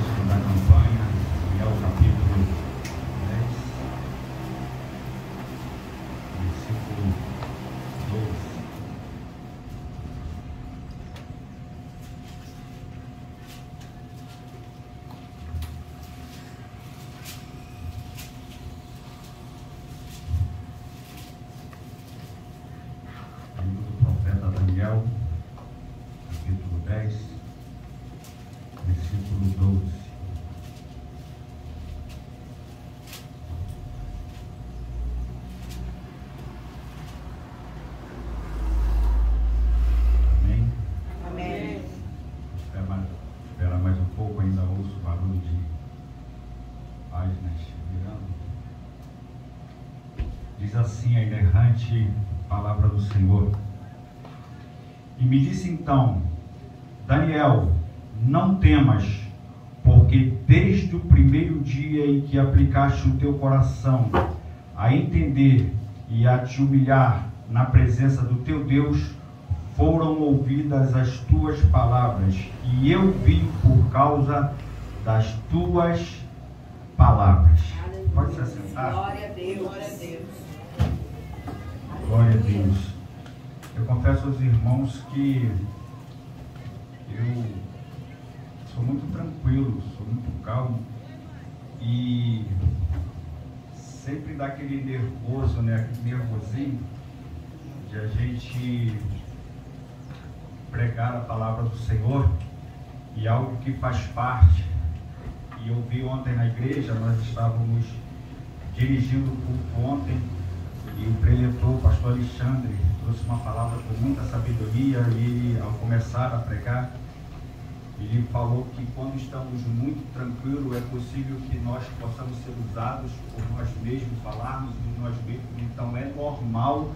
texto da campanha, que é o capítulo 10, versículo 12. Livro do profeta Daniel, capítulo 10, versículo 12. Amém? Amém. Espera mais um pouco, ainda ouço o barulho de páginas virando. Diz assim a inerrante palavra do Senhor. E me disse então: Daniel, não temas, porque desde o primeiro dia em que aplicaste o teu coração a entender e a te humilhar na presença do teu Deus, foram ouvidas as tuas palavras, e eu vim por causa das tuas palavras. Pode se assentar. Glória a Deus. Glória a Deus. Glória a Deus. Eu confesso aos irmãos que eu sou muito tranquilo, sou muito calmo e sempre dá aquele nervoso, né? Aquele nervosinho de a gente pregar a palavra do Senhor, e algo que faz parte. E eu vi ontem na igreja, nós estávamos dirigindo o culto ontem, e o preletor, o pastor Alexandre, trouxe uma palavra com muita sabedoria, e ele, ao começar a pregar, ele falou que quando estamos muito tranquilos, é possível que nós possamos ser usados por nós mesmos, falarmos de nós mesmos. Então é normal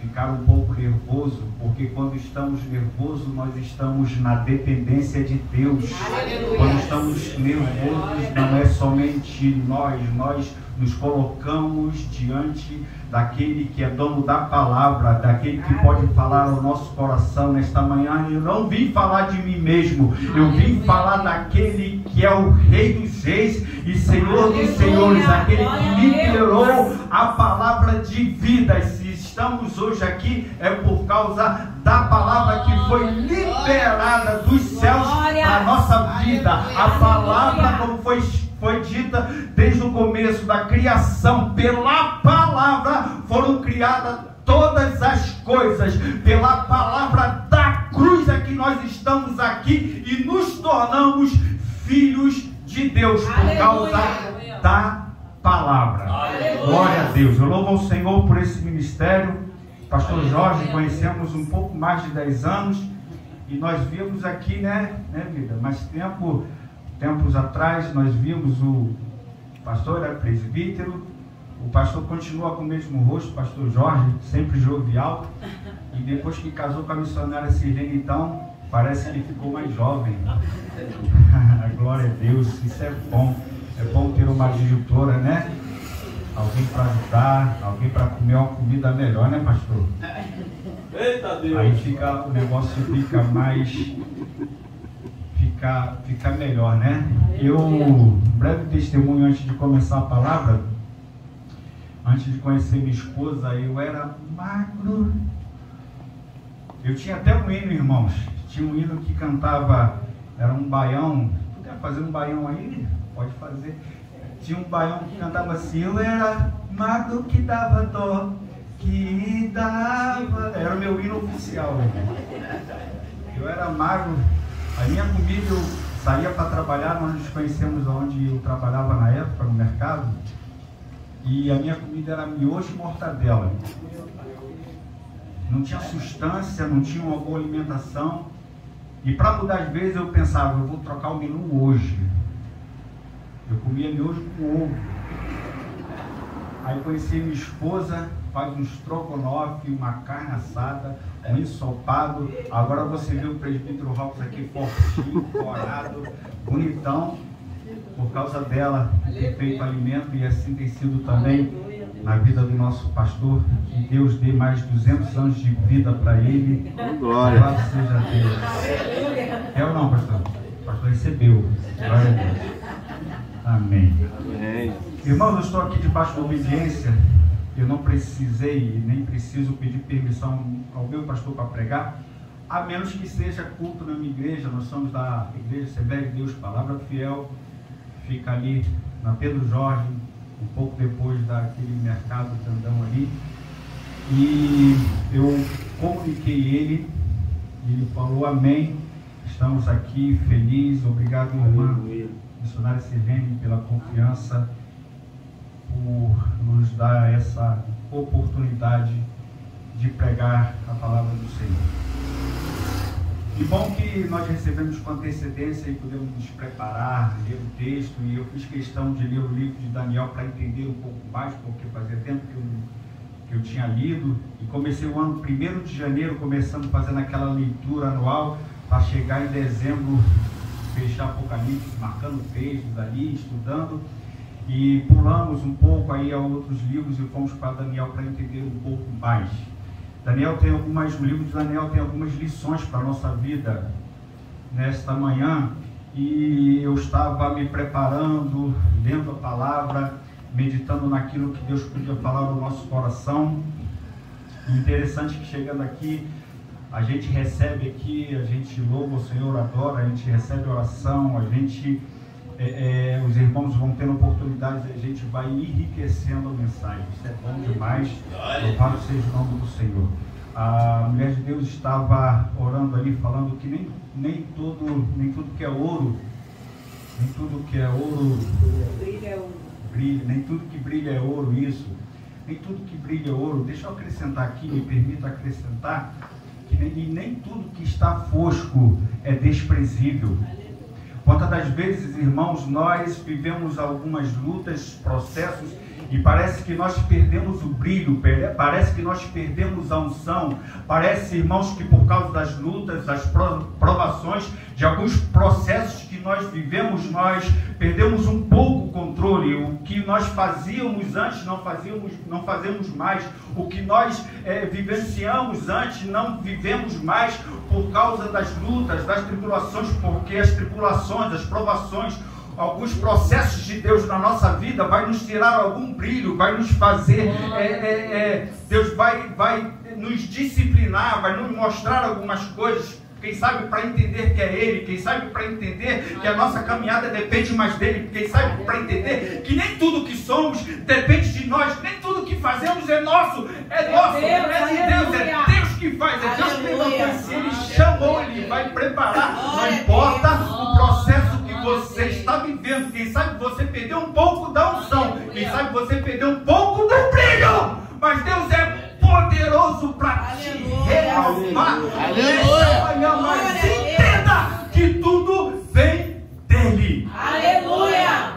ficar um pouco nervoso, porque quando estamos nervosos, nós estamos na dependência de Deus. Aleluia. Quando estamos nervosos, não é somente nós nos colocamos diante daquele que é dono da palavra, daquele que pode falar ao nosso coração nesta manhã. Eu não vim falar de mim mesmo, eu vim falar daquele que é o Rei dos Reis e Senhor dos Senhores, aquele que liberou a palavra de vida. E se estamos hoje aqui, é por causa da palavra que foi liberada dos céus para a nossa vida. A palavra, como foi dita desde o começo da criação, pela palavra foram criadas todas as coisas, pela palavra da cruz é que nós estamos aqui e nos tornamos filhos de Deus por causa da palavra. Glória a Deus. Eu louvo ao Senhor por esse ministério. Pastor Jorge, conhecemos um pouco mais de 10 anos e nós vimos aqui, né vida, mais tempos atrás, nós vimos o pastor era presbítero, o pastor continua com o mesmo rosto, pastor Jorge, sempre jovial, e depois que casou com a missionária Sirlene, então, parece que ficou mais jovem. Glória a Deus, isso é bom ter uma adjutora, né? Alguém para ajudar, alguém para comer uma comida melhor, né, pastor? Eita Deus! Aí o negócio fica mais... Fica melhor, né? Um breve testemunho antes de começar a palavra. Antes de conhecer minha esposa, eu era magro. Eu tinha até um hino, irmãos. Tinha um hino que cantava, era um baião. Tu quer fazer um baião aí? Pode fazer. Tinha um baião que cantava assim: eu era magro que dava dó, que dava... Era o meu hino oficial. Eu era magro. A minha comida, eu saía para trabalhar, nós nos conhecemos onde eu trabalhava na época, no mercado, e a minha comida era miojo e mortadela. Não tinha sustância, não tinha uma boa alimentação, e para mudar às vezes eu pensava, eu vou trocar o menu hoje. Eu comia miojo com ovo. Aí conheci minha esposa, faz um estrogonofe, uma carne assada, um ensopado. Agora você vê o presbítero Rocks aqui fortinho, corado, bonitão, por causa dela ter feito alimento, e assim tem sido também na vida do nosso pastor. Que Deus dê mais 200 anos de vida para ele. Glória. Louvado seja Deus. É ou não, pastor? Pastor recebeu. Glória a Deus. Amém. Amém. Irmãos, eu estou aqui debaixo da obediência. Eu não precisei e nem preciso pedir permissão ao meu pastor para pregar, a menos que seja culto na minha igreja. Nós somos da Igreja Severo de Deus, Palavra Fiel, fica ali na Pedro Jorge, um pouco depois daquele mercado grandão ali. E eu comuniquei ele, e ele falou amém. Estamos aqui felizes. Obrigado, irmã missionária Sirene, pela confiança, por nos dar essa oportunidade de pregar a palavra do Senhor. E bom que nós recebemos com antecedência e podemos nos preparar, ler o texto, e eu fiz questão de ler o livro de Daniel para entender um pouco mais, porque fazia tempo que eu tinha lido, e comecei o ano 1º de janeiro, começando fazendo aquela leitura anual, para chegar em dezembro, fechar Apocalipse, marcando textos ali, estudando, e pulamos um pouco aí a outros livros e fomos para Daniel para entender um pouco mais. O livro de Daniel tem algumas lições para a nossa vida nesta manhã, e eu estava me preparando, lendo a palavra, meditando naquilo que Deus podia falar no nosso coração. E interessante que chegando aqui, a gente recebe aqui, a gente louva o Senhor, adora, a gente recebe oração, a gente, os irmãos vão tendo oportunidades, a gente vai enriquecendo a mensagem. Isso é bom demais. Louvado seja o nome do Senhor. A mulher de Deus estava orando ali, falando que nem tudo que é ouro, nem tudo que é ouro brilha, nem tudo que brilha é ouro, isso. Nem tudo que brilha é ouro. Deixa eu acrescentar aqui, me permita acrescentar, que nem tudo que está fosco é desprezível. Quantas das vezes, irmãos, nós vivemos algumas lutas, processos, e parece que nós perdemos o brilho, parece que nós perdemos a unção, parece, irmãos, que por causa das lutas, das provações, de alguns processos que nós vivemos, nós perdemos um pouco o controle. O que nós fazíamos antes não fazemos mais. O que nós vivenciamos antes não vivemos mais por causa das lutas, das tribulações, porque as tribulações, as provações, alguns processos de Deus na nossa vida vai nos tirar algum brilho, vai nos fazer, Deus vai nos disciplinar, vai nos mostrar algumas coisas, quem sabe para entender que é Ele, quem sabe para entender que a nossa caminhada depende mais dEle, quem sabe para entender que nem tudo que somos depende de nós, nem tudo que fazemos é nosso, é nosso, é de Deus, é Deus que faz, é Deus que levantou. Se Ele chamou, Ele vai preparar, não importa o processo que você está vivendo. Quem sabe você perdeu um pouco da unção, quem sabe você perdeu um pouco do brilho, mas Deus é poderoso para te renovar. Aleluia! Mas entenda que tudo vem dele. Aleluia!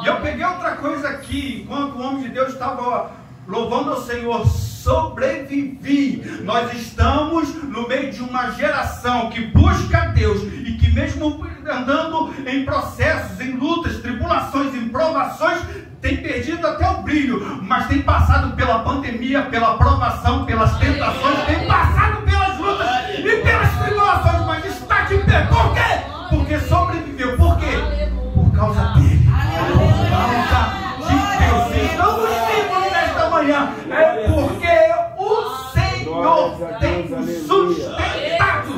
E eu peguei outra coisa aqui, enquanto o homem de Deus estava louvando ao Senhor, sobrevivi. Nós estamos no meio de uma geração que busca Deus e que mesmo andando em processos, em lutas, tribulações, em provações, tem perdido até o brilho, mas tem passado pela pandemia, pela provação, pelas tentações, tem passado pelas lutas e pelas tribulações, mas está de pé. Por quê? Porque sobreviveu. Por quê? Por causa dele. Por causa de Deus. Estamos vivos nesta manhã. É porque o Senhor tem nos sustentado.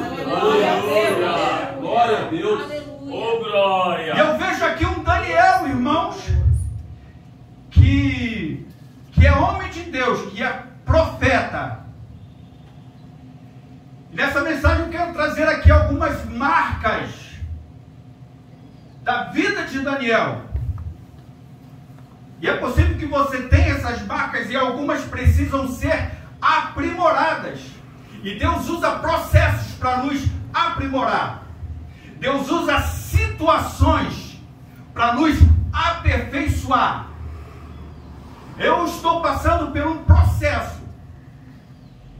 Glória a Deus. Oh, glória. E eu vejo aqui um Daniel, irmãos, que é homem de Deus, que é profeta. E nessa mensagem eu quero trazer aqui algumas marcas da vida de Daniel. E é possível que você tenha essas marcas e algumas precisam ser aprimoradas. E Deus usa processos para nos aprimorar. Deus usa situações para nos aperfeiçoar. Eu estou passando por um processo,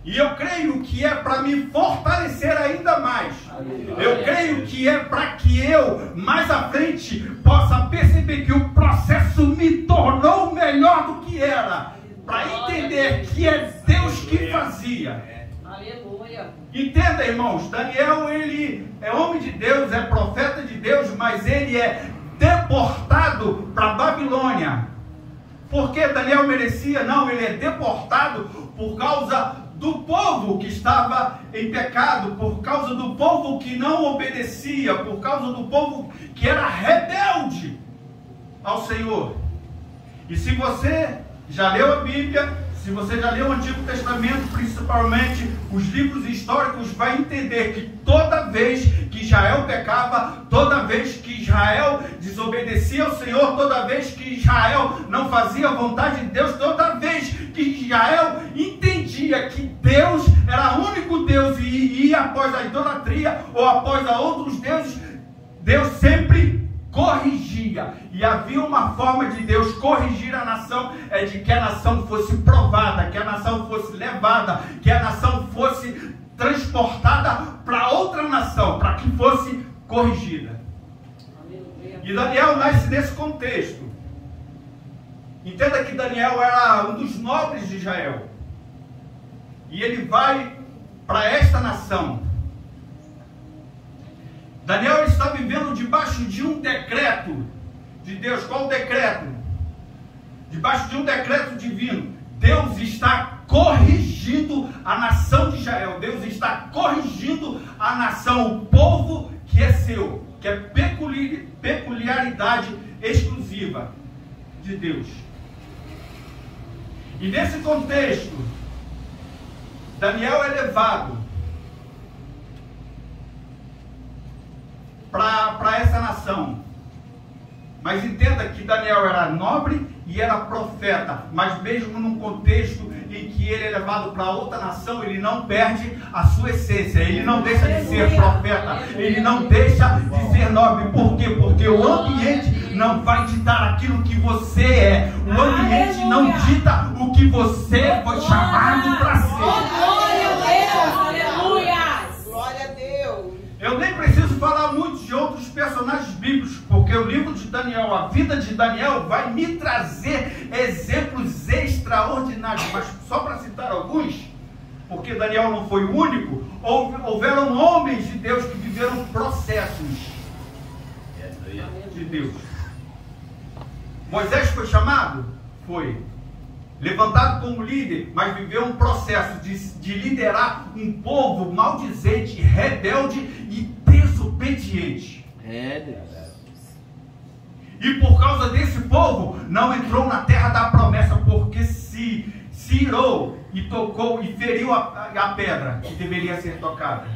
e eu creio que é para me fortalecer ainda mais. Eu creio que é para que eu, mais à frente, possa perceber que o processo me tornou melhor do que era, para entender que é Deus que fazia. Aleluia. Entenda, irmãos, Daniel, ele é homem de Deus, é profeta de Deus, mas ele é deportado para a Babilônia. Por que Daniel merecia? Não, ele é deportado por causa do povo que estava em pecado, por causa do povo que não obedecia, por causa do povo que era rebelde ao Senhor. E se você já leu a Bíblia, se você já leu o Antigo Testamento, principalmente os livros históricos, vai entender que toda vez que Israel pecava, toda vez que Israel desobedecia ao Senhor, toda vez que Israel não fazia a vontade de Deus, toda vez que Israel entendia que Deus era o único Deus e ia após a idolatria ou após a outros deuses, Deus sempre corrigia. E havia uma forma de Deus corrigir a nação, é de que a nação fosse provada, que a nação fosse levada, que a nação fosse transportada para outra nação, para que fosse corrigida. E Daniel nasce nesse contexto. Entenda que Daniel era um dos nobres de Israel. E ele vai para esta nação. Daniel está vivendo debaixo de um decreto de Deus. Qual o decreto? Debaixo de um decreto divino. Deus está corrigindo a nação de Israel. Deus está corrigindo a nação, o povo que é seu, que é peculiaridade exclusiva de Deus. E nesse contexto, Daniel é levado para essa nação. Mas entenda que Daniel era nobre e era profeta, mas mesmo num contexto em que ele é levado para outra nação, ele não perde a sua essência, ele não deixa de ser profeta, ele não deixa de ser nobre. Por quê? Porque o ambiente não vai ditar aquilo que você é, o ambiente não dita o que você foi chamado para ser. Glória a Deus, aleluia! Glória a Deus! Eu nem preciso falar muito de outros personagens bíblicos, porque o livro de Daniel, a vida de Daniel, vai me trazer exemplos extraordinários. Mas só para citar alguns, porque Daniel não foi o único, houveram homens de Deus que viveram processos de Deus. Moisés foi chamado? Foi. Levantado como líder, mas viveu um processo de liderar um povo maldizente, rebelde e desobediente. E por causa desse povo, não entrou na terra da promessa, porque se irou e tocou e feriu a pedra que deveria ser tocada.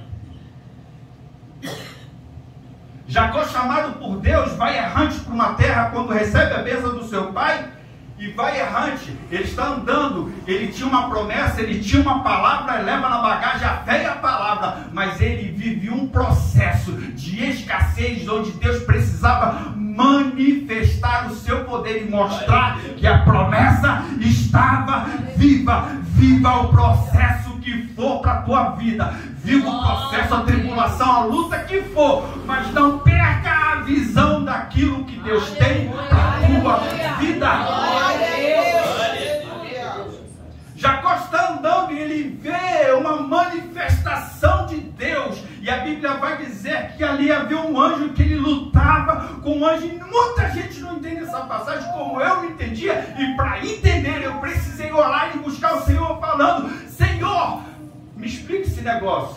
Jacó, chamado por Deus, vai errante para uma terra quando recebe a bênção do seu pai. E vai errante, ele está andando, ele tinha uma promessa, ele tinha uma palavra, leva na bagagem a fé e a palavra, mas ele vive um processo de escassez, onde Deus precisava manifestar o seu poder e mostrar que a promessa estava viva. Viva o processo que for para a tua vida, viva o processo, a tribulação, a luta que for, mas não perca a visão daquilo que Deus tem para a tua vida. Jacó está andando e ele vê uma manifestação de Deus, e a Bíblia vai dizer que ali havia um anjo, que ele lutava com um anjo, e muita gente não entende essa passagem como eu não entendia, e para entender eu precisei orar e buscar o Senhor, falando: Senhor, me explica esse negócio.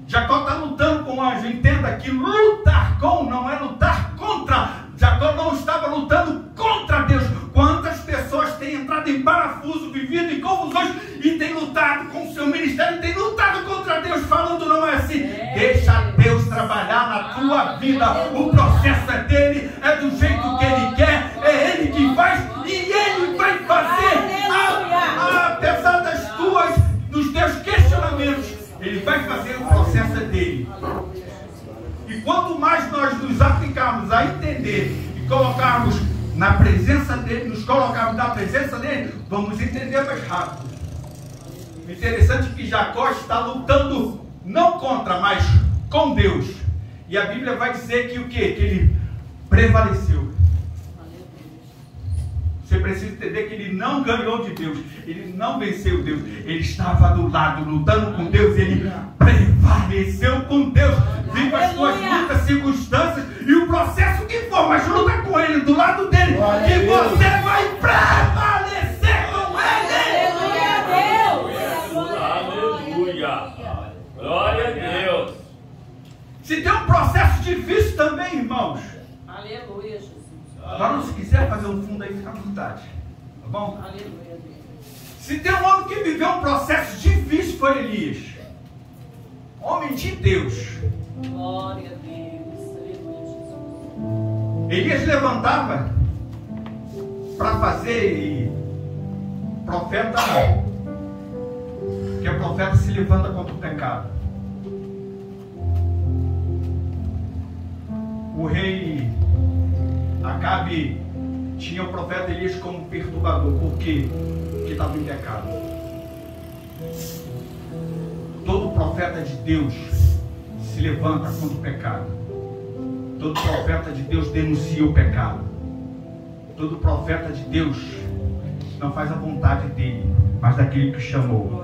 Jacó está lutando com o anjo. Entenda que lutar com não é lutar contra. Jacó não estava lutando contra Deus. Quantas pessoas têm entrado em parafuso, vivido em confusões e têm lutado com o seu ministério, têm lutado contra Deus, falando: não é assim. Deixa Deus trabalhar na tua vida. O processo é dele, é do jeito que ele quer, é ele que faz e ele vai fazer. Apesar dos teus questionamentos, ele vai fazer, o processo é dele. E quanto mais nós nos aplicarmos a entender e colocarmos na presença dele, nos colocarmos na presença dele, vamos entender mais rápido. O interessante é que Jacó está lutando não contra, mas com Deus. E a Bíblia vai dizer que o quê? Que ele prevaleceu. Você precisa entender que ele não ganhou de Deus, ele não venceu Deus, ele estava do lado, lutando com Deus, ele prevaleceu com Deus, vive as suas lutas, circunstâncias e o processo que for, mas luta com ele, do lado dele, que você vai prevalecer com ele. Aleluia. Glória a Deus. Se tem um processo difícil também, irmãos. Aleluia, Jesus. Agora, se quiser fazer um fundo aí, fica à vontade. Tá bom? Aleluia. Se tem um homem que viveu um processo difícil, foi Elias. Homem de Deus. Glória a Deus. Aleluia, Jesus. Elias levantava para fazer profeta, que o profeta se levanta contra o pecado. O rei Acabe tinha o profeta Elias como perturbador. Por quê? Porque estava em pecado. Todo profeta de Deus se levanta contra o pecado. Todo profeta de Deus denuncia o pecado. Todo profeta de Deus não faz a vontade dele, mas daquele que chamou.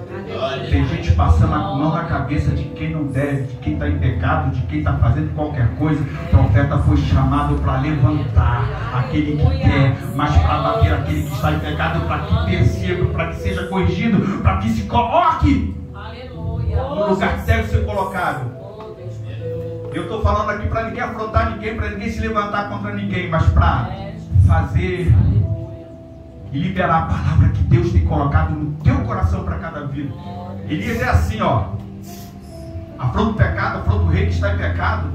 Tem gente passando a mão na cabeça de quem não deve, de quem está em pecado, de quem está fazendo qualquer coisa. O profeta foi chamado para levantar aquele que quer, mas para bater aquele que está em pecado, para que perceba, para que seja corrigido, para que se coloque no lugar que deve ser colocado. Eu estou falando aqui para ninguém afrontar ninguém, para ninguém se levantar contra ninguém, mas para fazer e liberar a palavra que Deus tem colocado no teu coração para cada vida. Elias é assim, ó. Afronta o pecado, afronta o rei que está em pecado,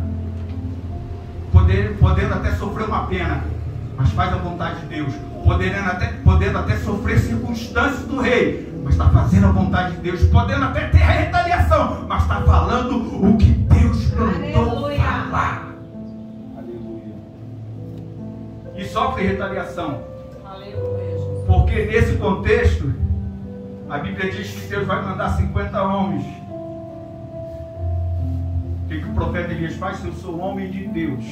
podendo até sofrer uma pena, mas faz a vontade de Deus. Podendo até sofrer circunstâncias do rei, mas está fazendo a vontade de Deus. Podendo até ter a retaliação, mas está falando o que Deus mandou falar. Aleluia. E sofre retaliação. Porque nesse contexto, a Bíblia diz que Deus vai mandar 50 homens. O que o profeta Elias faz? Eu sou homem de Deus.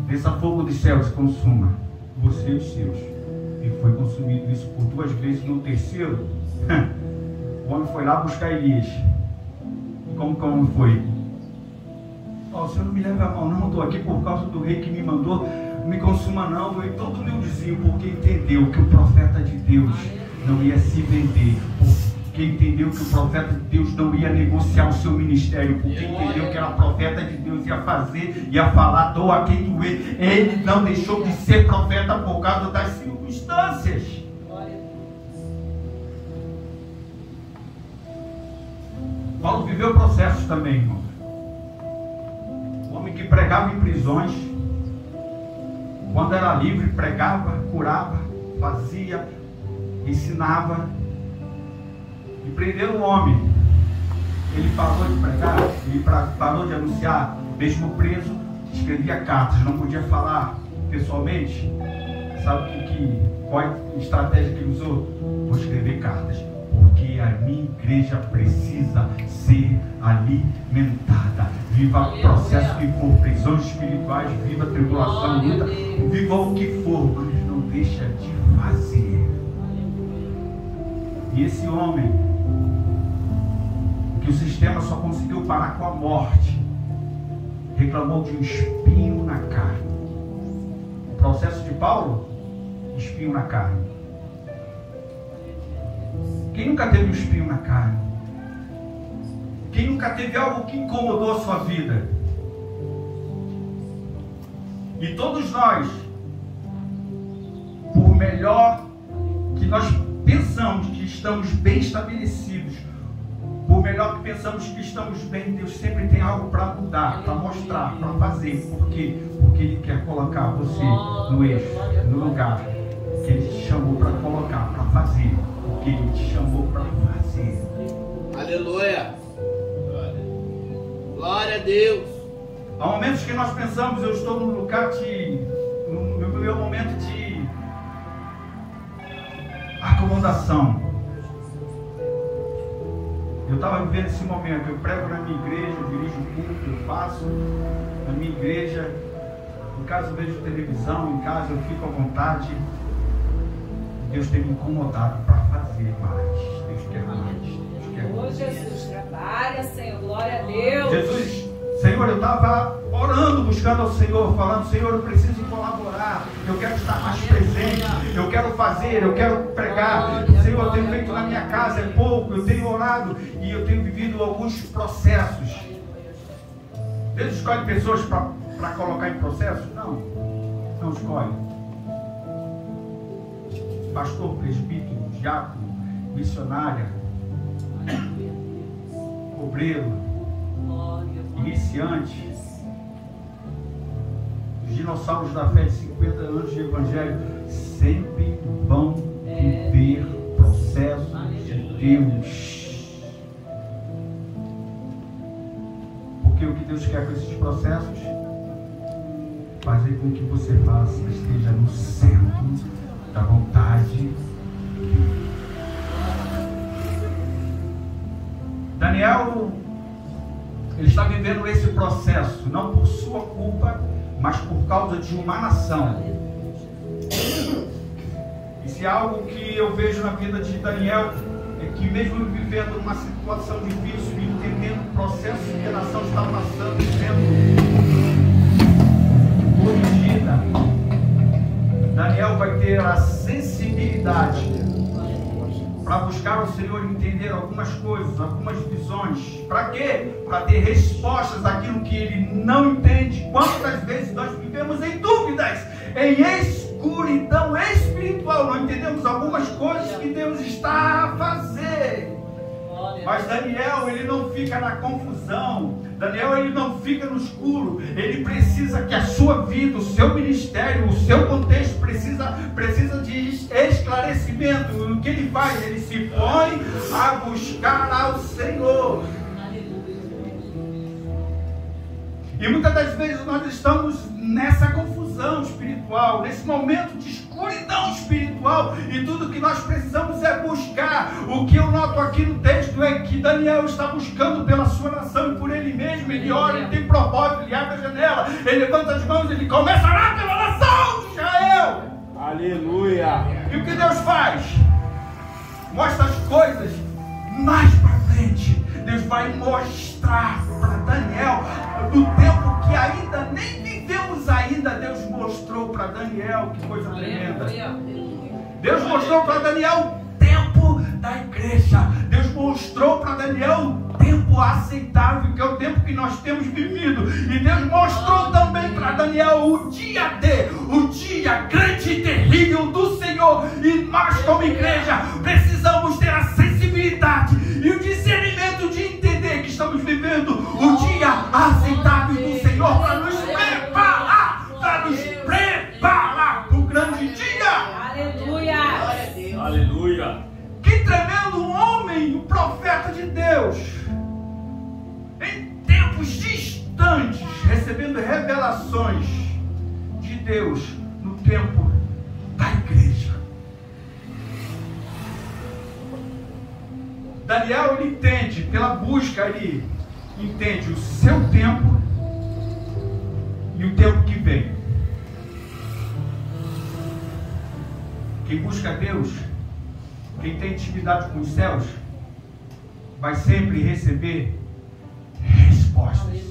Desça fogo dos céus, consuma você e os seus. E foi consumido isso por 2 vezes. No terceiro, o homem foi lá buscar Elias. E como que o homem foi? O Senhor não me leva a mão, não. Estou aqui por causa do rei que me mandou. Não me consuma não, foi todo humildezinho, porque entendeu que o profeta de Deus não ia se vender, porque entendeu que o profeta de Deus não ia negociar o seu ministério, porque entendeu que era profeta de Deus, ia fazer, ia falar, doa quem doer. Ele não deixou de ser profeta por causa das circunstâncias. Paulo viveu processos também, irmão. O homem que pregava em prisões, quando era livre, pregava, curava, fazia, ensinava. E prenderam o homem. Ele parou de pregar, ele parou de anunciar, mesmo preso, escrevia cartas, não podia falar pessoalmente. Sabe qual é a estratégia que ele usou? Vou escrever cartas, porque a minha igreja precisa ser alimentada. Viva o processo que for, prisões espirituais, viva a tribulação, luta, viva o que for, mas não deixa de fazer. E esse homem, que o sistema só conseguiu parar com a morte, reclamou de um espinho na carne. O processo de Paulo, espinho na carne. Quem nunca teve um espinho na carne? Quem nunca teve algo que incomodou a sua vida? E todos nós, por melhor que nós pensamos que estamos bem estabelecidos, por melhor que pensamos que estamos bem, Deus sempre tem algo para mudar, para mostrar, para fazer. Por quê? Porque Ele quer colocar você no eixo, no lugar que Ele te chamou para colocar, para fazer o que Ele te chamou para fazer. Aleluia! Glória a Deus! Há momentos que nós pensamos, eu estou no lugar no meu momento de acomodação. Eu estava vivendo esse momento, eu prego na minha igreja, eu dirijo o culto, eu faço na minha igreja, em casa eu vejo televisão, em casa eu fico à vontade. Deus tem me incomodado para fazer mais. Deus quer mais. Deus quer Ô mais. Jesus, trabalha, Senhor. Glória a Deus. Jesus, Senhor, eu estava orando, buscando ao Senhor, falando, Senhor, eu preciso colaborar, eu quero estar mais presente, eu quero fazer, eu quero pregar. Senhor, eu tenho feito na minha casa, é pouco, eu tenho orado e eu tenho vivido alguns processos. Deus escolhe pessoas para colocar em processo? Não, não escolhe. Pastor, presbítero, diácono, missionária, obreiro, iniciante, os dinossauros da fé de 50 anos de evangelho sempre vão viver processos de Deus. Porque o que Deus quer com esses processos? Fazer com que você esteja no centro da vontade. Daniel, ele está vivendo esse processo, não por sua culpa, mas por causa de uma nação. E se algo que eu vejo na vida de Daniel é que mesmo vivendo uma situação difícil, entendendo o processo que a nação está passando, sendo corrigida, Daniel vai ter a sensibilidade para buscar o Senhor e entender algumas coisas, algumas visões. Para quê? Para ter respostas àquilo que ele não entende. Quantas vezes nós vivemos em dúvidas, em escuridão espiritual, não entendemos algumas coisas que Deus está a fazer. Mas Daniel, ele não fica na confusão. Daniel, ele não fica no escuro. Ele precisa que a sua vida, o seu ministério, o seu contexto precisa de esclarecimento. O que ele faz? Ele se põe a buscar ao Senhor. E muitas das vezes nós estamos nessa confusão espiritual, nesse momento de escuridão espiritual, e tudo que nós precisamos é buscar. O que eu noto aqui no texto é que Daniel está buscando pela sua nação e por ele mesmo. Ele ora, ele tem propósito, ele abre a janela, ele levanta as mãos, ele começa a orar pela nação de Israel. Aleluia! E o que Deus faz? Mostra as coisas mais para frente. Deus vai mostrar para Daniel, no tempo que ainda nem vivemos ainda, Deus mostrou para Daniel, que coisa tremenda. Deus mostrou para Daniel o tempo da igreja. Deus mostrou para Daniel o tempo aceitável, que é o tempo que nós temos vivido. E Deus mostrou também para Daniel o dia D, o dia grande e terrível do Senhor. E nós, como igreja, precisamos ter a sensibilidade e o discernimento de entender que estamos vivendo o dia aceitável do Senhor, para nos preparar, para o grande dia. Aleluia! Aleluia! Que tremendo homem, o profeta de Deus, em tempos distantes, recebendo revelações de Deus no tempo da igreja. Daniel, ele entende, pela busca, ele entende o seu tempo e o tempo que vem. Quem busca Deus, quem tem intimidade com os céus, vai sempre receber respostas.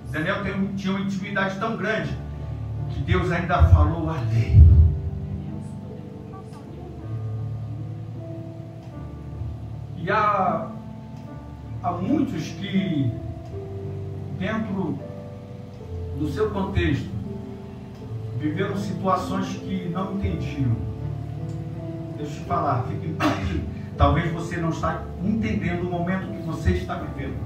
Daniel tinha uma intimidade tão grande que Deus ainda falou a lei. E há muitos que, dentro do seu contexto, viveram situações que não entendiam. Deixa eu te falar, fique em paz. Talvez você não está entendendo o momento que você está vivendo.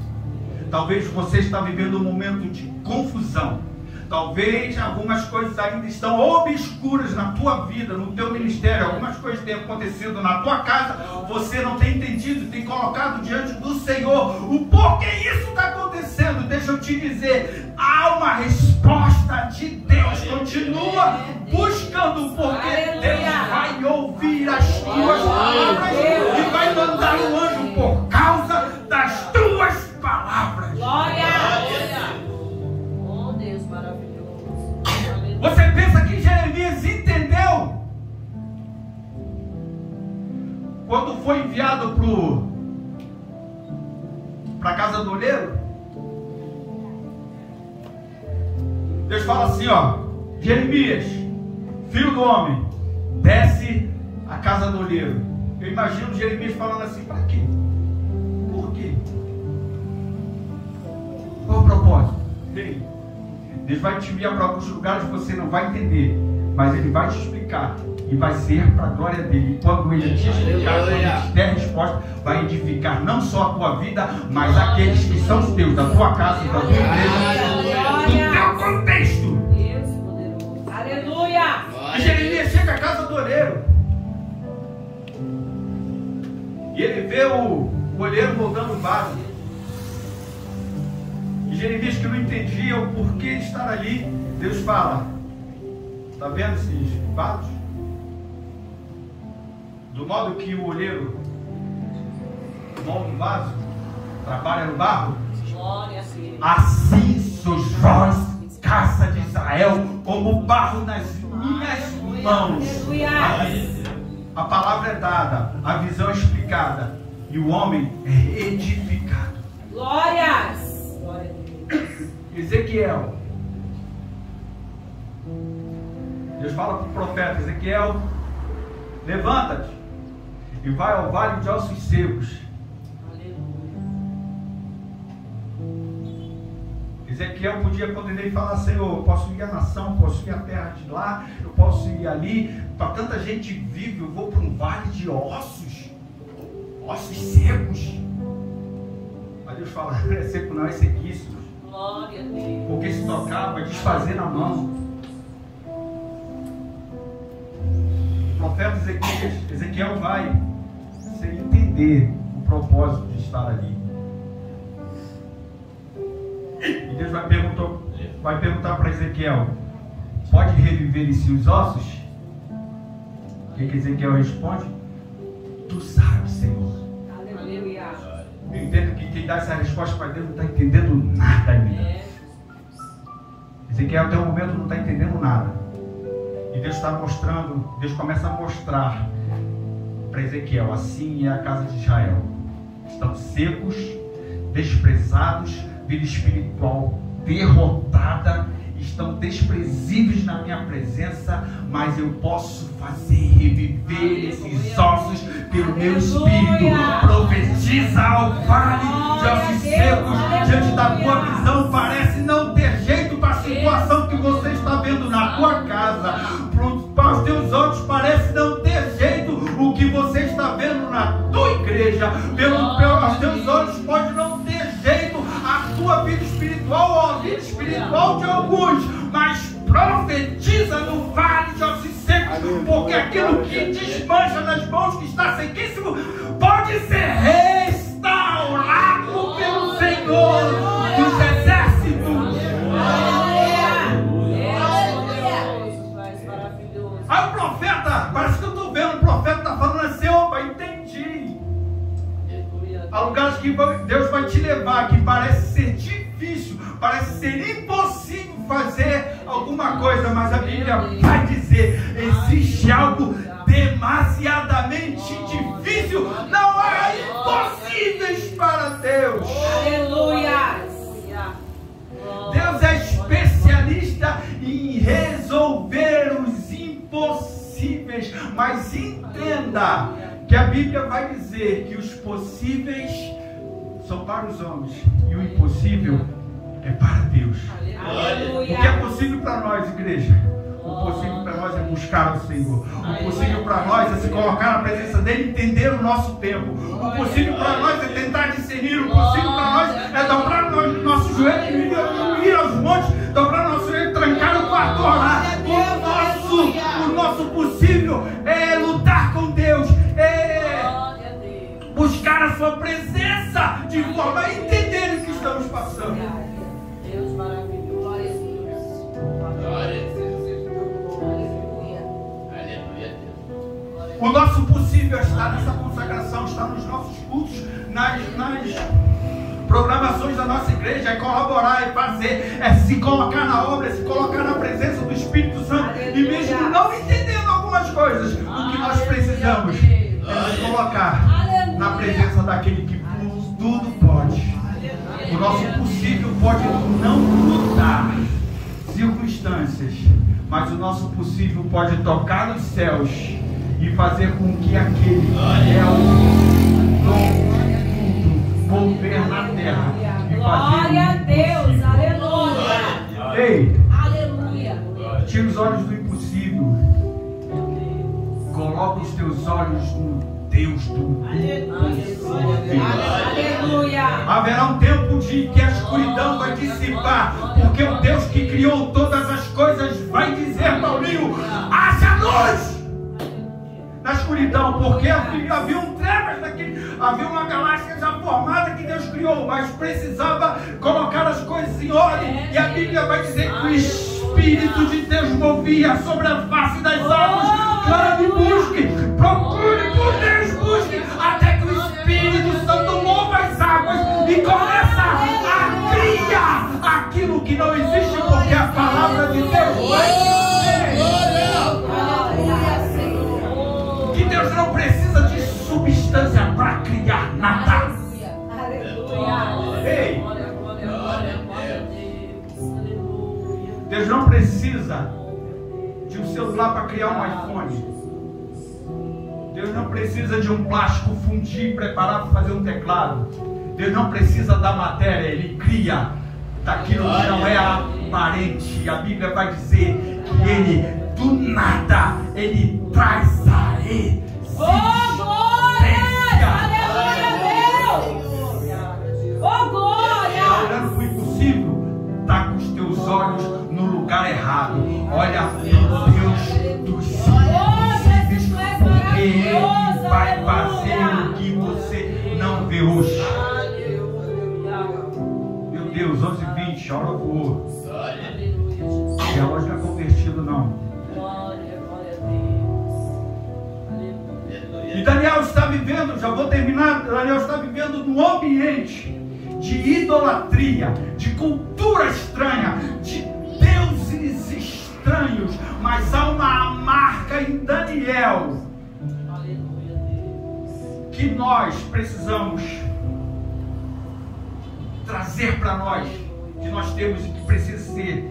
Talvez você está vivendo um momento de confusão. Talvez algumas coisas ainda estão obscuras na tua vida, no teu ministério. Algumas coisas têm acontecido na tua casa. Você não tem entendido, tem colocado diante do Senhor o porquê isso está acontecendo. Deixa eu te dizer, há uma resposta de Deus. Continua buscando, porque Deus vai ouvir as tuas palavras e vai mandar um anjo por causa das tuas palavras. Glória! Você pensa que Jeremias entendeu foi enviado para a casa do oleiro, Deus fala assim, ó: Jeremias, filho do homem, desce a casa do oleiro. Eu imagino Jeremias falando assim: para quê? Por quê? Qual o propósito? Ei, Deus vai te enviar para alguns lugares que você não vai entender, mas Ele vai te explicar e vai ser para a glória dele. E quando Ele te explicar, quando Ele te der resposta, vai edificar não só a tua vida, mas aqueles que são os teus, da tua casa, da tua igreja, do teu contexto. Deus poderoso. Aleluia! E Jeremias chega à casa do oleiro e ele vê o oleiro moldando o vaso. E Jeremias, que não entendia o porquê de estar ali, Deus fala: está vendo esses vasos? Do modo que o oleiro molda o vaso, trabalha no barro, Glória a Deus. assim sois vós, casa de Israel, como barro nas minhas mãos. A palavra é dada, a visão é explicada, e o homem é edificado. Glórias! Glória a Deus. Ezequiel, Deus fala para o profeta: Ezequiel, levanta-te e vai ao vale de ossos secos. Ezequiel podia poder e falar: Senhor, eu posso ir à nação, posso ir à terra de lá, eu posso ir ali, para tanta gente vive, eu vou para um vale de ossos secos. Mas Deus fala: não é seco não, é sequíssimo. Glória a Deus. Porque se tocar, vai desfazer na mão. O profeta Ezequiel vai sem entender o propósito de estar ali. E Deus vai perguntar para Ezequiel: pode reviver em si os ossos? O que Ezequiel responde? Tu sabes, Senhor. Aleluia. Eu entendo que quem dá essa resposta para Deus não está entendendo nada ainda. Ezequiel até o momento não está entendendo nada. E Deus está mostrando, Deus começa a mostrar para Ezequiel: assim é a casa de Israel. Estão secos, desprezados, vida espiritual derrotada, estão desprezíveis na minha presença, mas eu posso fazer reviver esses ossos pelo meu Espírito. Profetiza ao vale de ossos secos. Diante da tua visão parece não ter jeito para a situação que você está vendo na tua casa. Para os teus olhos parece não ter jeito o que você está vendo na tua igreja. Aos teus olhos pode não ter jeito a tua vida espiritual ou a vida espiritual de alguns, mas profetiza no vale de ossos secos, porque aquilo que desmancha nas mãos, que está sequíssimo, pode ser restaurado pelo Senhor dos exércitos. Aí o profeta, parece que eu estou vendo, o profeta está falando assim: opa, entendi. Há lugares que Deus vai te levar que parece ser difícil, parece ser impossível fazer alguma coisa, mas a Bíblia vai dizer: existe algo demasiadamente difícil, não há impossíveis para Deus. Aleluia. Deus é especialista em resolver os impossíveis, mas entenda que a Bíblia vai dizer que os possíveis são para os homens e o impossível é para Deus. O que é possível para nós, igreja? O possível para nós é buscar o Senhor. O possível para nós é se colocar na presença dEle, entender o nosso tempo. O possível para nós é tentar discernir. O possível para nós é dobrar o nosso joelho e ir aos montes, dobrar o nosso joelho, trancar o quarto, orar. O nosso possível é lutar com Deus, é buscar a sua presença de forma a entender o que estamos passando. Deus maravilhoso. Glória a Deus. Glória a Deus. Aleluia. O nosso possível está nessa consagração, está nos nossos cultos, nas programações da nossa igreja, é colaborar, é fazer, é se colocar na obra, é se colocar na presença do Espírito Santo. E mesmo não entendendo algumas coisas, o que nós precisamos é nos colocar na presença daquele que tudo pode. O nosso possível pode não mudar circunstâncias, mas o nosso possível pode tocar nos céus e fazer com que aquele que é o dono de tudo mover na terra e Glória a fazer Deus, o aleluia. Ei, Aleluia. tira os olhos do impossível, coloca os teus olhos no Deus do Aleluia. Haverá um tempo de que a escuridão vai dissipar, porque o Deus que criou todas as coisas vai dizer, Paulinho, haja luz na escuridão, porque havia um trevas havia uma galáxia já formada que Deus criou, mas precisava colocar as coisas em ordem, e a Bíblia vai dizer que o Espírito de Deus movia sobre a face das águas. Clame, busque, procure por Deus, busque, até que o Espírito Santo mova as águas e começa a criar aquilo que não existe, porque a palavra de Deus vai dizer que Deus não precisa de substância para criar nada. Ei, Deus não precisa de um celular para criar um iPhone. Deus não precisa de um plástico fundir, preparar para fazer um teclado. Deus não precisa da matéria, Ele cria daquilo que não é aparente. A Bíblia vai dizer que Ele, do nada, Ele traz a existência. Oh, glória! Aleluia, Deus! Oh, glória! Olhando para o impossível, está com os teus olhos no lugar errado. Olha para o Deus dos impossíveis, porque Ele vai fazer o que você não vê hoje. Meu Deus, 11h20, hora eu vou. E a loja não é convertido, não. E Daniel está vivendo, já vou terminar, Daniel está vivendo num ambiente de idolatria, de cultura estranha, de deuses estranhos, mas há uma marca em Daniel que nós precisamos trazer para nós, que nós temos e que precisa ser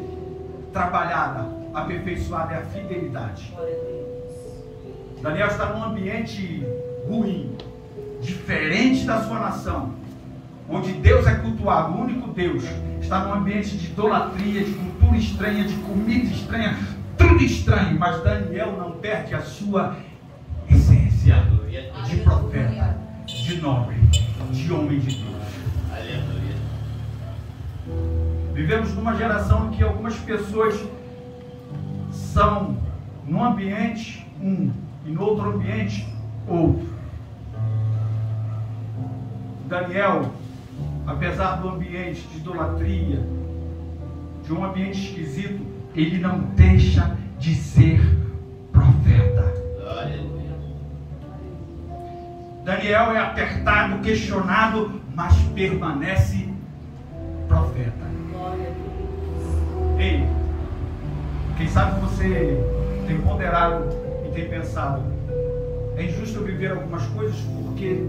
trabalhada, aperfeiçoada, é a fidelidade. Daniel está num ambiente ruim, diferente da sua nação, onde Deus é cultuado, o único Deus. Está num ambiente de idolatria, de cultura estranha, de comida estranha, tudo estranho. Mas Daniel não perde a sua essência de profeta, de nobre, de homem de Deus. Vivemos numa geração em que algumas pessoas são num ambiente e no outro ambiente outro. Daniel, apesar do ambiente de idolatria, de um ambiente esquisito, ele não deixa de ser profeta. Daniel é apertado, questionado, mas permanece profeta. Ei, quem sabe você tem ponderado e tem pensado, é injusto eu viver algumas coisas porque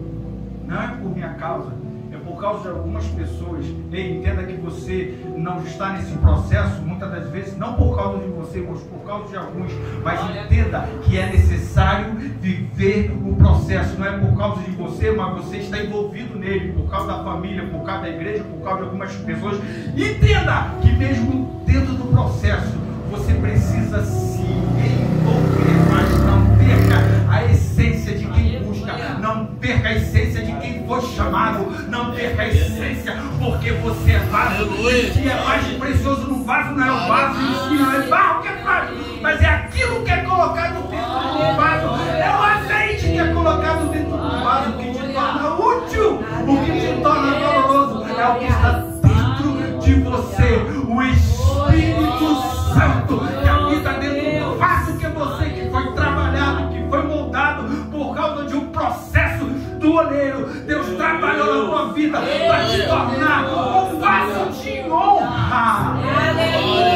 não é por minha causa, é por causa de algumas pessoas. Ei, entenda que você não está nesse processo, muitas das vezes, não por causa de você, mas por causa de alguns. Mas entenda que é necessário viver o processo, não é por causa de você, mas você está envolvido nele, por causa da família, por causa da igreja, por causa de algumas pessoas. Entenda que mesmo dentro do processo, você precisa se envolver, mas não perca a essência de quem busca, não perca a essência de quem foi chamado, não perca a essência, porque você é vaso. O que é mais precioso no vaso não é o vaso em si, não é barro que é vaso, mas é aquilo que é colocado dentro do vaso, é o azeite que é colocado dentro do vaso que te torna útil, o que te torna valoroso, é o que está dentro de você, o Espírito Santo que habita dentro do vaso que é você, que foi trabalhado, que foi moldado por causa de um processo do oleiro. Deus trabalhou na tua vida para te tornar um vaso de honra. Aleluia!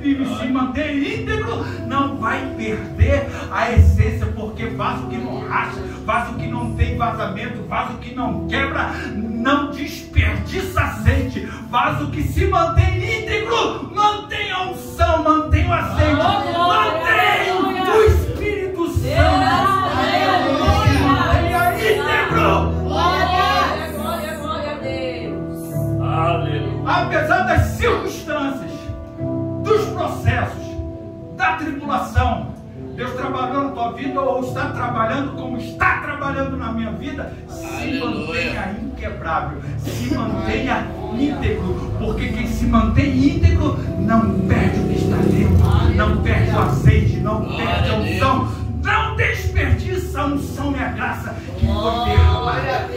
vive se manter íntegro, não vai perder a essência, porque vaso que não racha, vaso que não tem vazamento, vaso que não quebra, não desperdiça azeite. Vaso que se mantém íntegro, mantém a unção, mantém o azeite, mantém o Espírito Santo. Apesar das circunstâncias, dos processos, da tribulação, Deus trabalhou na tua vida ou está trabalhando como está trabalhando na minha vida, se mantenha inquebrável, se mantenha íntegro, porque quem se mantém íntegro não perde o que está dentro, não perde o azeite, não perde a unção, não desperdiça a unção e a graça que foi derramada.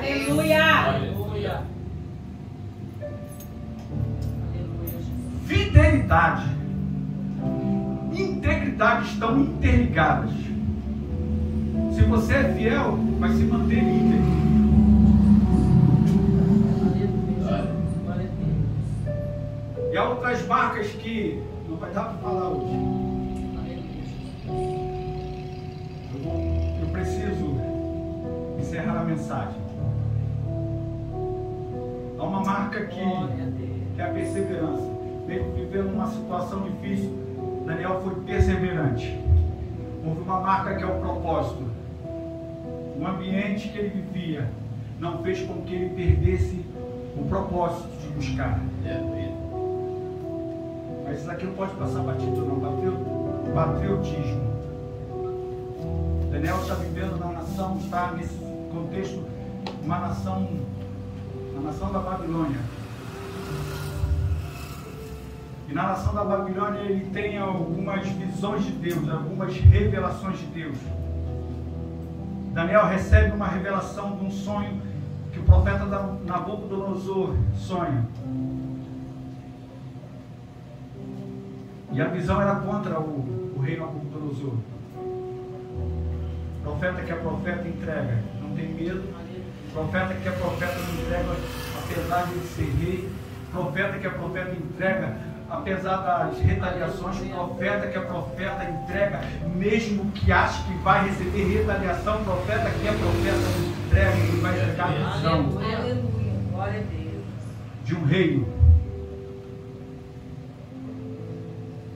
Aleluia. Fidelidade, integridade estão interligadas. Se você é fiel, vai se manter íntegro. E há outras marcas que não vai dar para falar hoje. Eu preciso encerrar a mensagem. Há uma marca que é a perseverança. Mesmo vivendo uma situação difícil, Daniel foi perseverante. Houve uma marca que é o propósito. O ambiente que ele vivia não fez com que ele perdesse o propósito de buscar. Mas isso aqui não pode passar batido não. Patriotismo. Daniel está vivendo na nação, está nesse contexto, uma nação, a nação da Babilônia. E na nação da Babilônia ele tem algumas visões de Deus, algumas revelações de Deus. Daniel recebe uma revelação de um sonho que o profeta Nabucodonosor sonha. E a visão era contra o rei Nabucodonosor. Profeta que é profeta entrega, não tem medo. Profeta que é profeta não entrega, apesar de ele ser rei. Profeta que é profeta entrega, apesar das retaliações. Profeta que é profeta entrega, mesmo que ache que vai receber retaliação. Profeta que é profeta entrega, ele vai entregar a visão. Aleluia. Glória a Deus. De um reino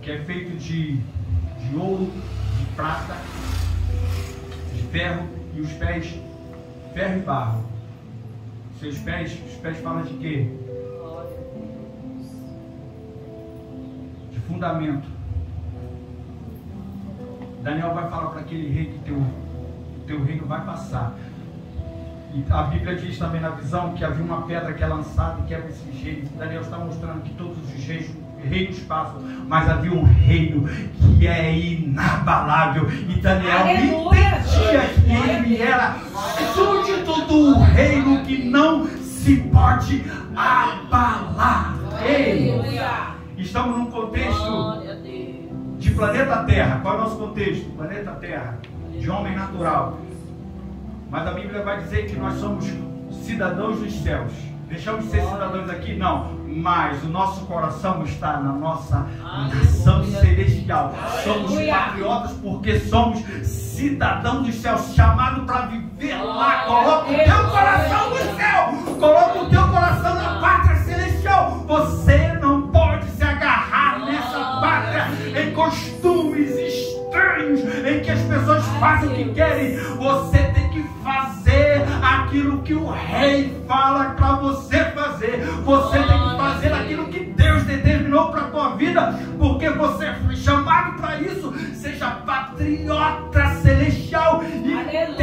que é feito de ouro, de prata, de ferro, e os pés, ferro e barro. Os pés falam de quê? De fundamento. Daniel vai falar para aquele rei que teu reino vai passar. E a Bíblia diz também na visão que havia uma pedra que é lançada e quebra esses reinos. Daniel está mostrando que todos os reinos passam, mas havia um reino que é inabalável. E Daniel entendia que ele era súdito do reino que não se pode abalar. Ei, estamos num contexto de planeta Terra. Qual é o nosso contexto? Planeta Terra, de homem natural. Mas a Bíblia vai dizer que nós somos cidadãos dos céus. Deixamos de ser cidadãos aqui? Não. Mas o nosso coração está na nossa nação celestial. Somos patriotas porque somos cidadãos dos céus, chamados para viver lá. Coloca o teu coração no céu. Coloca o teu coração na pátria celestial. Você não pode se agarrar nessa pátria em costumes estranhos, em que as pessoas fazem o que querem. Você tem que fazer aquilo que o rei fala para você fazer. Você tem que fazer aquilo que Deus determinou para a tua vida, porque você foi chamado para isso. Seja patriota celestial e entenda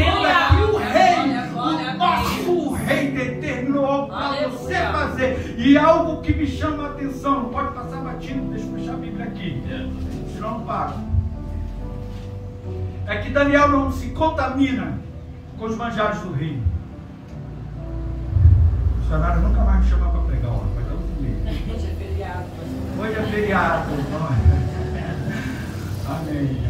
que o rei, o nosso rei, determinou para você fazer. E algo que me chama a atenção, não pode passar batido, deixa eu puxar a Bíblia aqui, senão não paro. É que Daniel não se contamina com os manjares do reino. O missionário nunca mais me chama para pregar, ó, vai dar um meio. Hoje é feriado. Hoje é feriado. Amém.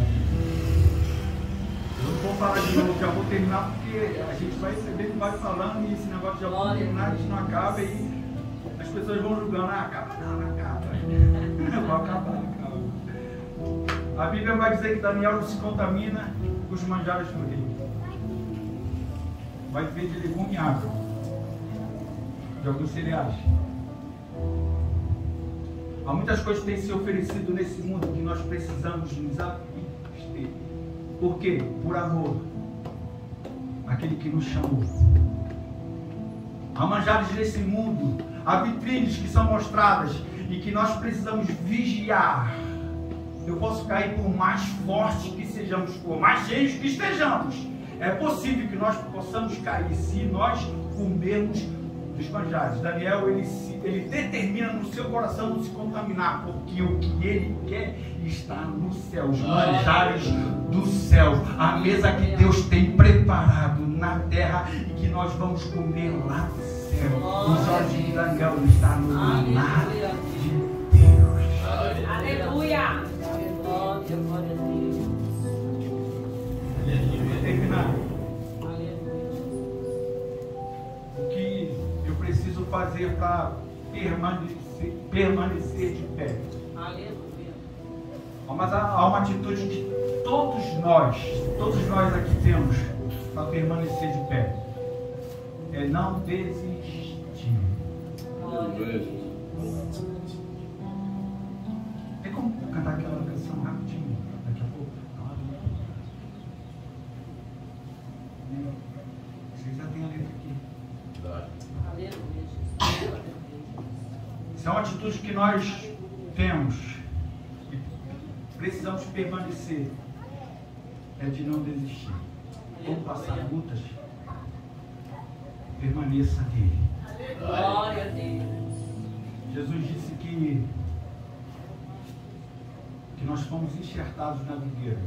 Eu não vou falar de novo, já vou terminar, porque a gente vai receber e vai falando, e esse negócio já vai terminar, a gente não acaba, e as pessoas vão julgando, acaba não acaba. Vou acabar, calma. A Bíblia vai dizer que Daniel não se contamina com os manjares do rei. Vai viver de legume e água, de alguns cereais. Há muitas coisas que têm se oferecido nesse mundo que nós precisamos nos abster. Por quê? Por amor. Aquele que nos chamou. Há manjares nesse mundo, há vitrines que são mostradas e que nós precisamos vigiar. Eu posso cair por mais fortes que sejamos, por mais cheios que estejamos. É possível que nós possamos cair se nós comermos dos manjares. Daniel, ele determina no seu coração não se contaminar, porque o que ele quer está no céu, os manjares do céu, a mesa que Deus tem preparado na terra e que nós vamos comer lá no céu. Os olhos de Daniel estão no lar de Deus. Aleluia! Glória, glória a Deus. Vou terminar. O que eu preciso fazer para permanecer de pé? Aleluia. Mas há uma atitude que todos nós aqui temos para permanecer de pé. É não desistir. Tem como cantar aquela canção rapidinho? Daqui a pouco. Vocês já têm a letra aqui. Aleluia. Isso é uma atitude que nós temos e precisamos permanecer. É de não desistir. Vamos passar lutas. Permaneça nele. Glória a Deus. Jesus disse que nós fomos enxertados na videira.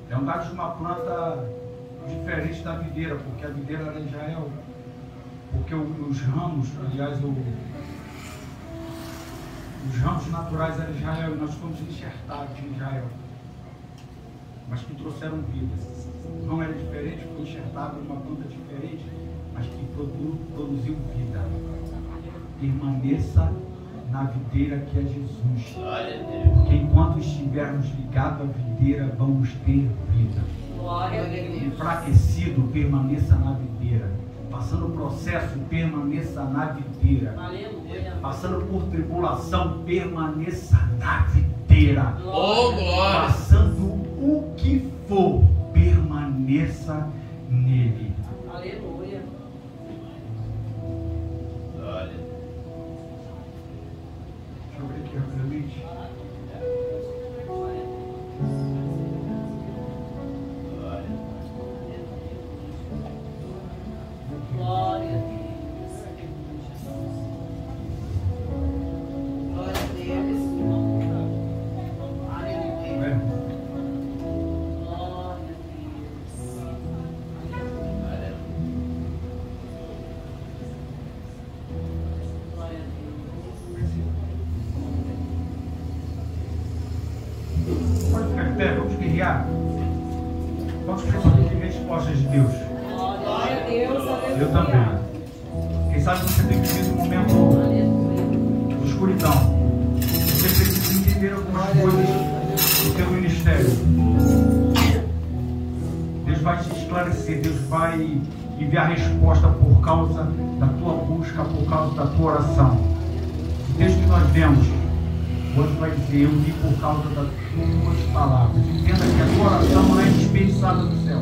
É um caso de uma planta diferente da videira, porque a videira era de Israel. Porque os ramos, aliás, os ramos naturais eram de Israel, e nós fomos enxertados em Israel, mas que trouxeram vida. Não era diferente, foi enxertado em uma planta diferente, mas que produziu vida. Permaneça na videira que é Jesus. Porque enquanto estivermos ligados à videira, vamos ter vida. Glória a Deus. Enfraquecido, permaneça na videira. Passando o processo, permaneça na videira. Aleluia. Passando por tribulação, permaneça na videira. Oh, glória! Passando o que for, permaneça nele. Aleluia. Glória. Deixa eu ver aqui rapidamente. Glória a Deus. Glória a Deus. Aleluia. Glória a Deus. Glória a Deus. Pode ficar de pé, vamos guerrear. Vamos precisar de respostas de Deus. Glória a Deus. Aleluia. Eu também. Quem sabe você tem vivido um momento Aleluia. de escuridão. Você precisa entender algumas coisas do teu ministério. Deus vai te esclarecer, Deus vai enviar resposta por causa da tua busca, por causa da tua oração. O texto que nós vemos, o outro vai dizer: eu vi por causa das tuas palavras. Entenda que a tua oração não é dispensada do céu.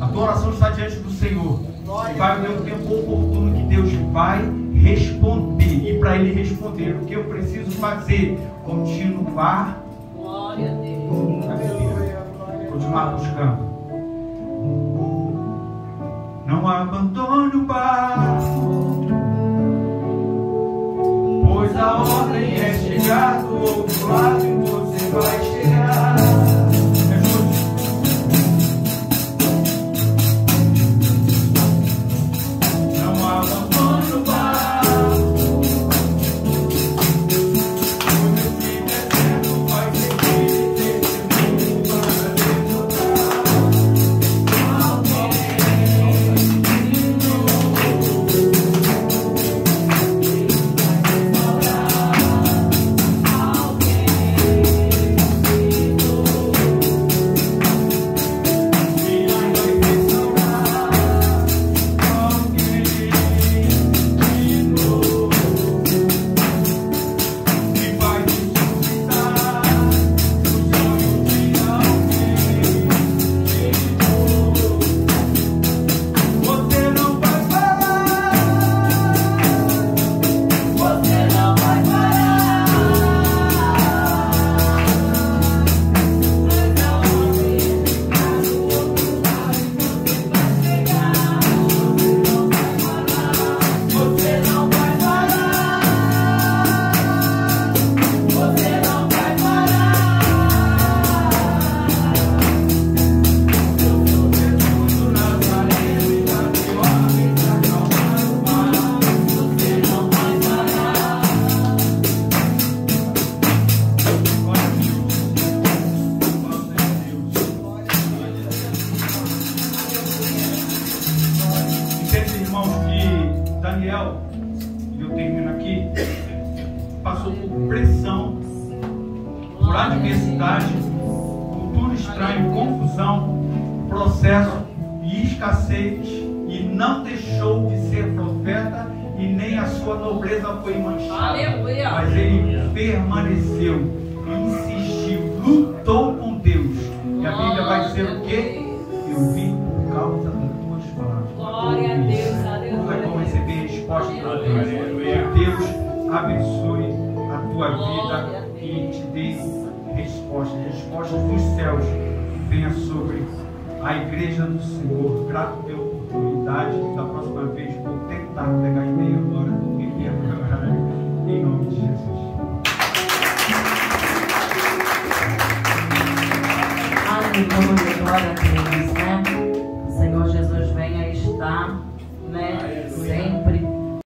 A tua oração está diante do Senhor. E vai haver um tempo oportuno que Deus vai responder. E para Ele responder, o que eu preciso fazer? Continuar Glória a Deus. na vida. Continuar buscando. Não abandone o barco, pois a ordem é chegar do outro lado e você vai chegar. Não abandone o barco, pois esse deserto vai ter testemunho para derrotar. Daniel, e eu termino aqui, passou por pressão, por adversidade, cultura estranha, confusão, processo e escassez, e não deixou de ser profeta, e nem a sua nobreza foi manchada. Aleluia. Mas ele permaneceu, insistiu, lutou com Deus. E a Bíblia vai dizer o quê? Eu vim por causa das tuas palavras. Glória a Deus, aleluia. Nós vamos receber resposta de Deus. Que Deus abençoe a tua vida e te dê respostas dos céus. Venha sobre a igreja do Senhor. Grato pela oportunidade. Da próxima vez vou tentar pegar a ideia agora do que é o horário. Em nome de Jesus. Aleluia, glória a Deus.